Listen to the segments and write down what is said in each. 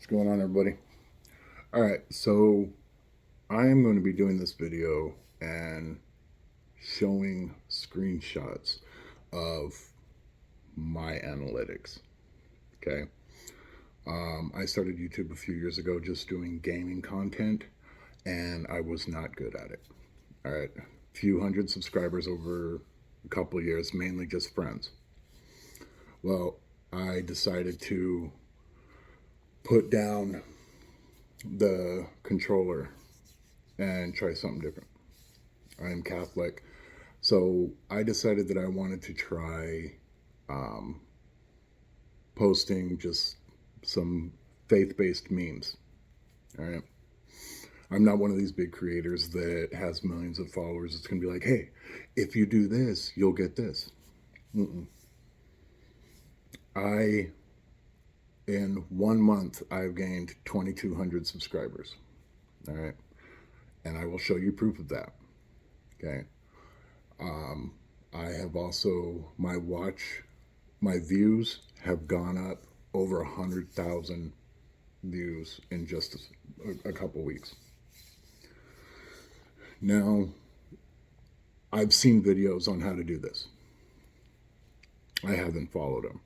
going on, everybody? All right, so I am going to be doing this video and showing screenshots of my analytics. Okay. I started YouTube a few years ago just doing gaming content, and I was not good at it. All right, a few hundred subscribers over a couple of years, mainly just friends. Well, I decided to put down the controller and try something different. I am Catholic, so I decided that I wanted to try um, posting just some faith based memes. All right. I'm not one of these big creators that has millions of followers. It's going to be like, hey, if you do this, you'll get this. Mm-mm. I, in 1 month, I've gained 2,200 subscribers. All right. And I will show you proof of that. Okay. Um, I have also, my views have gone up over 100,000 views in just a couple weeks. Now, I've seen videos on how to do this. I haven't followed them.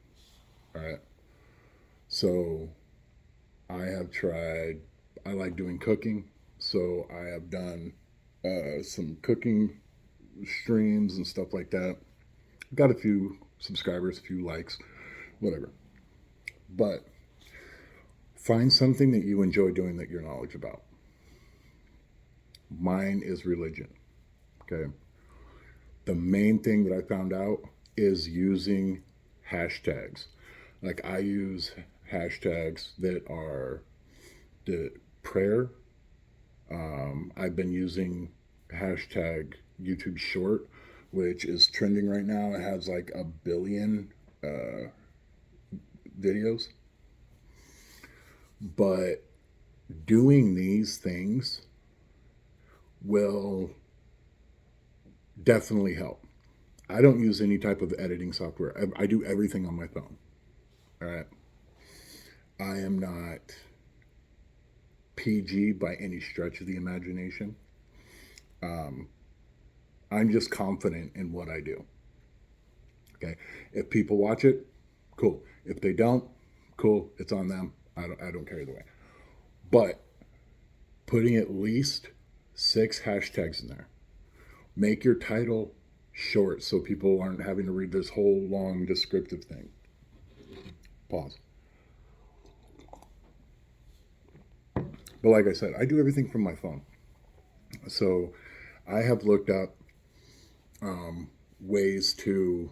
All right. So I have tried, I like doing cooking. So I have done some cooking streams and stuff like that. Got a few subscribers, a few likes, whatever. But find something that you enjoy doing that you're knowledgeable about. Mine is religion. Okay. The main thing that I found out is using hashtags. Like I use hashtags that are the prayer. I've been using hashtag YouTube short, which is trending right now. It has like 1 billion videos. But doing these things will definitely help. I don't use any type of editing software. I do everything on my phone. All right. I am not PG by any stretch of the imagination. Um, I'm just confident in what I do. Okay. If people watch it, cool. If they don't, cool. It's on them. I don't care either way. But putting at least 6 hashtags in there. Make your title short so people aren't having to read this whole long descriptive thing. Pause. But like I said, I do everything from my phone. So I have looked up ways to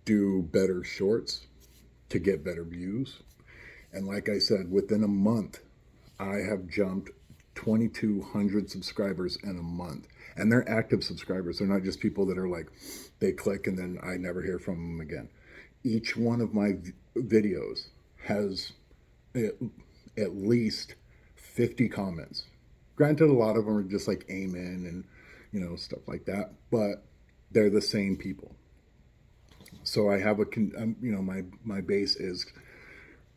do better shorts to get better views. And like I said, within a month, I have jumped 2,200 subscribers in a month. And they're active subscribers. They're not just people that are like, they click and then I never hear from them again. Each one of my videos has at, at least 50 comments. Granted, a lot of them are just like amen and, stuff like that. But they're the same people. So I have my base is,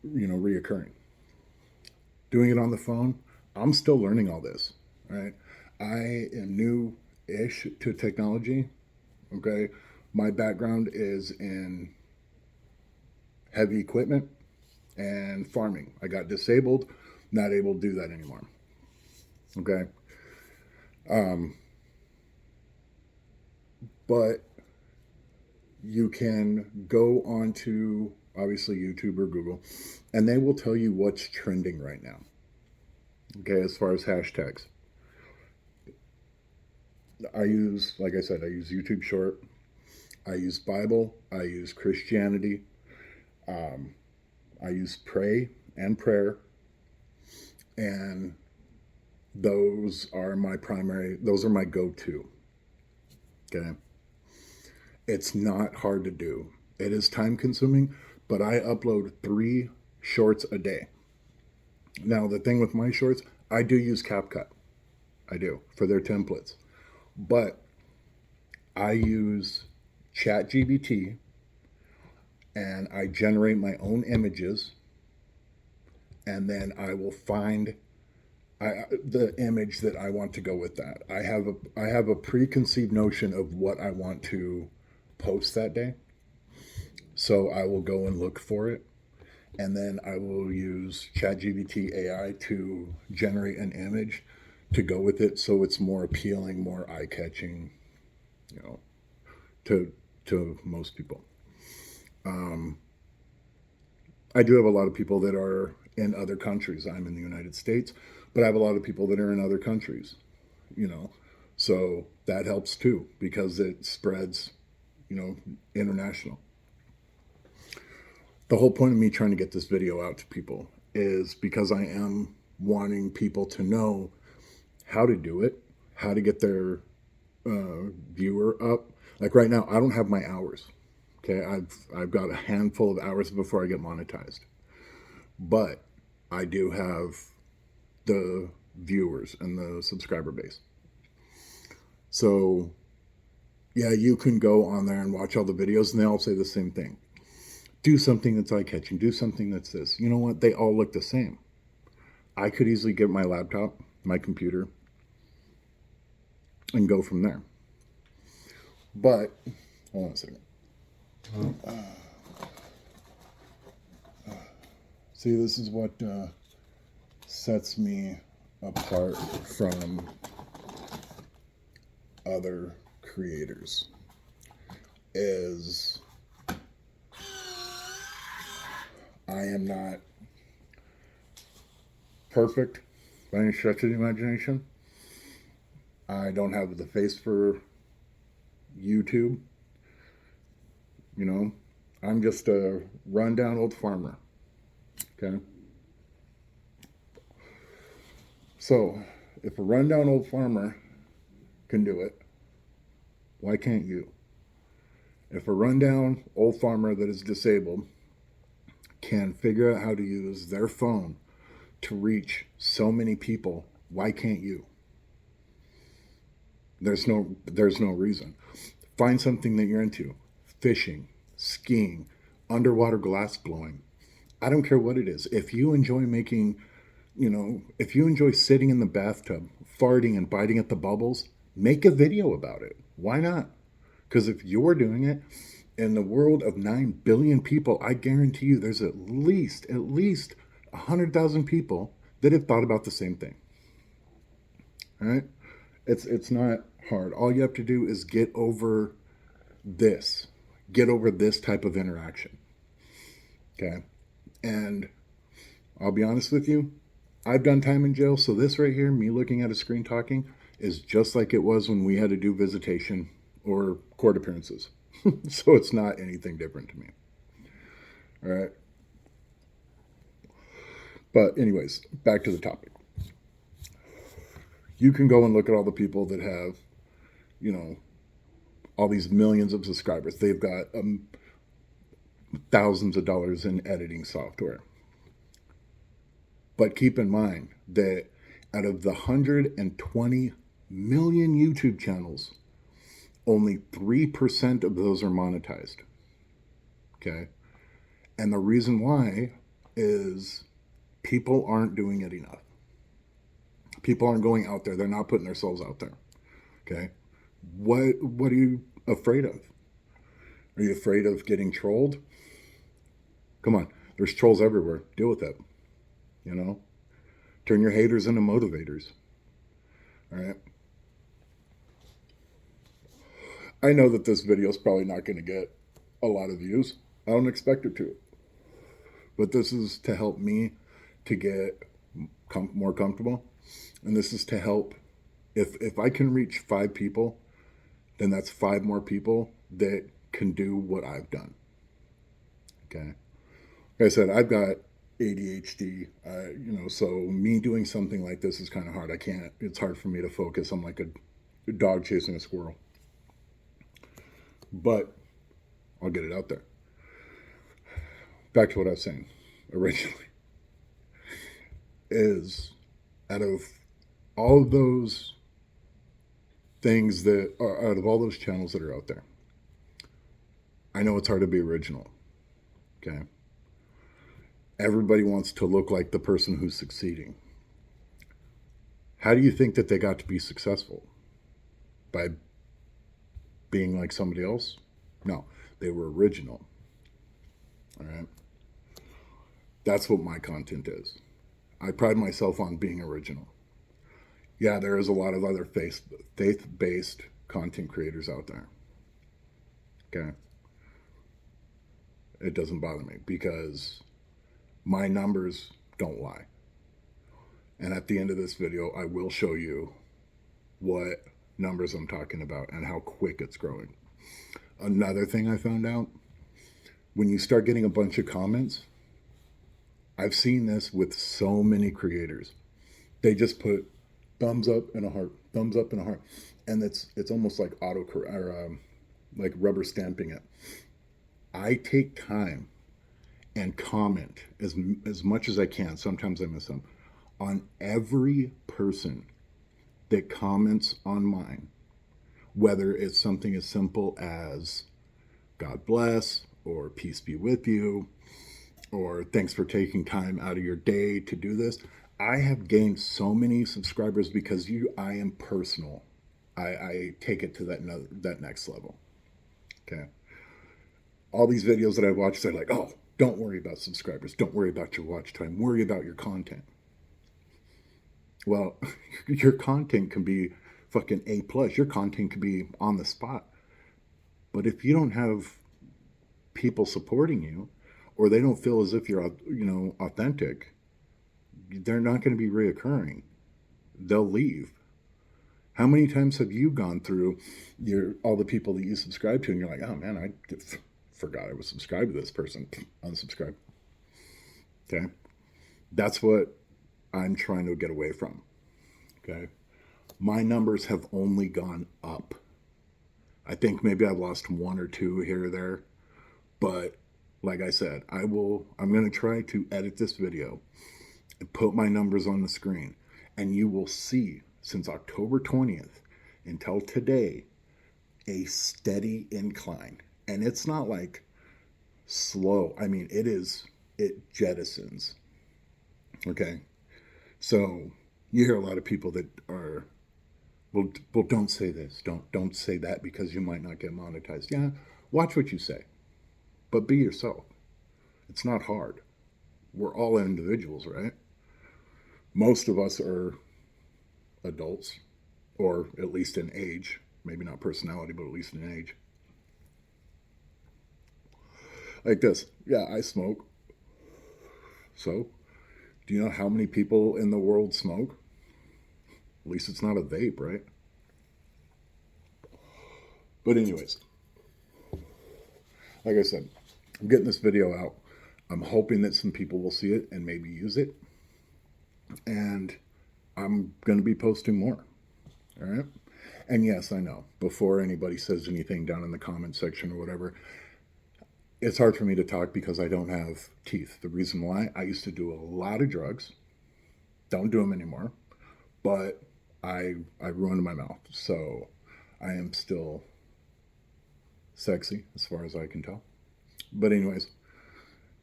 reoccurring. Doing it on the phone, I'm still learning all this, right? I am new-ish to technology, okay? My background is in heavy equipment and farming. I got disabled, not able to do that anymore, okay? But you can go onto, obviously, YouTube or Google, and they will tell you what's trending right now, okay, as far as hashtags. Like I said, I use YouTube Short. I use Bible. I use Christianity. Um, I use pray and prayer. And those are my go to. Okay. It's not hard to do. It is time consuming, but I upload 3 shorts a day. Now, the thing with my shorts, I do use CapCut. I do for their templates. But I use ChatGPT and I generate my own images and then I will find the image that I want to go with that. I have a preconceived notion of what I want to post that day. So I will go and look for it, and then I will use ChatGPT AI to generate an image to go with it, so it's more appealing, more eye-catching, you know, to most people. I do have a lot of people that are in other countries. I'm in the United States, but I have a lot of people that are in other countries, you know. So that helps too because it spreads, international. The whole point of me trying to get this video out to people is because I am wanting people to know how to do it, how to get their viewer up. Like right now, I don't have my hours. Okay, I've got a handful of hours before I get monetized, but I do have the viewers and the subscriber base. So yeah, you can go on there and watch all the videos, and they all say the same thing. Do something that's eye-catching. Do something that's this. You know what? They all look the same. I could easily get my laptop, my computer, and go from there. But hold on a second. See, this is what sets me apart from other creators is I am not perfect by any stretch of the imagination. I don't have the face for YouTube. You know, I'm just a rundown old farmer. Okay? So, if a rundown old farmer can do it, why can't you? If a rundown old farmer that is disabled can figure out how to use their phone to reach so many people, why can't you? There's no reason. Find something that you're into. Fishing, skiing, underwater glass blowing. I don't care what it is. If you enjoy making, if you enjoy sitting in the bathtub, farting and biting at the bubbles, make a video about it. Why not? Because if you're doing it in the world of 9 billion people, I guarantee you there's at least 100,000 people that have thought about the same thing. All right? It's not hard. All you have to do is get over this. Get over this type of interaction. Okay? And I'll be honest with you, I've done time in jail, so this right here, me looking at a screen talking, is just like it was when we had to do visitation or court appearances. So it's not anything different to me. All right. But anyways, back to the topic. You can go and look at all the people that have, all these millions of subscribers. They've got thousands of dollars in editing software. But keep in mind that out of the 120 million YouTube channels, only 3% of those are monetized. Okay? And the reason why is people aren't doing it enough. People aren't going out there. They're not putting themselves out there. Okay? What are you afraid of? Are you afraid of getting trolled? Come on. There's trolls everywhere. Deal with that. Turn your haters into motivators. All right? I know that this video is probably not going to get a lot of views. I don't expect it to. But this is to help me to get more comfortable. And this is to help. If I can reach 5 people, then that's 5 more people that can do what I've done. Okay? Like I said, I've got ADHD, so me doing something like this is kind of hard. It's hard for me to focus. I'm like a dog chasing a squirrel. But I'll get it out there. Back to what I was saying originally. Is out of all of those things that are out of all those channels that are out there, I know it's hard to be original. Okay. Everybody wants to look like the person who's succeeding. How do you think that they got to be successful? By being like somebody else? No, they were original. All right. That's what my content is. I pride myself on being original. Yeah, there is a lot of other faith based content creators out there. Okay. It doesn't bother me because my numbers don't lie. And at the end of this video, I will show you what numbers I'm talking about and how quick it's growing. Another thing I found out, when you start getting a bunch of comments, I've seen this with so many creators. They just put thumbs up and a heart, thumbs up and a heart, and it's almost like like rubber stamping it. I take time and comment as much as I can. Sometimes I miss them on every person that comments on mine, whether it's something as simple as God bless or peace be with you or thanks for taking time out of your day to do this. I have gained so many subscribers because I am personal. I take it to that next level. Okay. All these videos that I watch, they're like, oh, don't worry about subscribers. Don't worry about your watch time. Worry about your content. Well, your content can be fucking A plus. Your content can be on the spot. But if you don't have people supporting you, or they don't feel as if you're, authentic, they're not going to be reoccurring. They'll leave. How many times have you gone through all the people that you subscribe to, and you're like, oh man, I forgot I was subscribed to this person. Unsubscribe. Okay, that's what I'm trying to get away from. Okay, my numbers have only gone up. I think maybe I've lost one or two here or there, but like I said, I'm going to try to edit this video and put my numbers on the screen, and you will see since October 20th until today a steady incline. And it's not like slow. I mean, it jettisons. Okay. So you hear a lot of people that are, well, don't say this, don't say that because you might not get monetized. Yeah, watch what you say, but be yourself. It's not hard. We're all individuals, right? Most of us are adults, or at least in age, maybe not personality, but at least in age. Like this. Yeah, I smoke. So, do you know how many people in the world smoke? At least it's not a vape, right? But anyways, like I said, I'm getting this video out. I'm hoping that some people will see it and maybe use it. And I'm going to be posting more. All right. And yes, I know, before anybody says anything down in the comment section or whatever, it's hard for me to talk because I don't have teeth. The reason why, I used to do a lot of drugs. Don't do them anymore. But I ruined my mouth. So I am still sexy as far as I can tell. But anyways,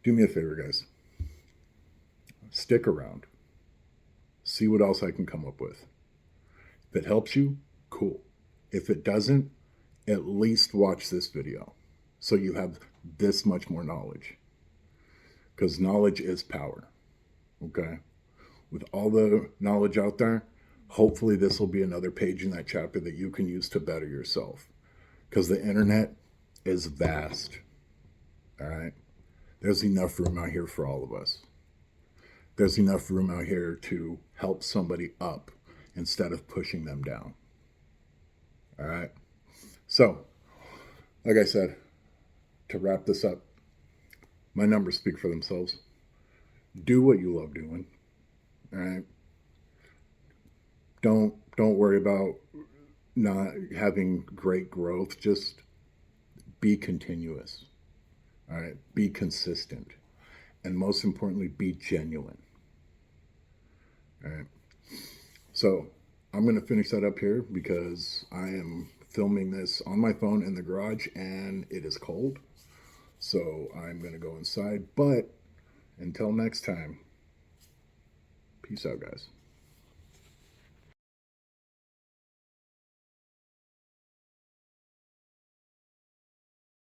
do me a favor, guys. Stick around. See what else I can come up with. If it helps you, cool. If it doesn't, at least watch this video so you have this much more knowledge. Because knowledge is power. Okay? With all the knowledge out there, hopefully this will be another page in that chapter that you can use to better yourself. Because the internet is vast. All right? There's enough room out here for all of us. There's enough room out here to help somebody up instead of pushing them down. All right? So, like I said, to wrap this up, my numbers speak for themselves. Do what you love doing. All right? Don't worry about not having great growth. Just be continuous. All right? Be consistent. And most importantly, be genuine. All right? So I'm going to finish that up here because I am filming this on my phone in the garage and it is cold. So I'm going to go inside. But Until next time, peace out, guys.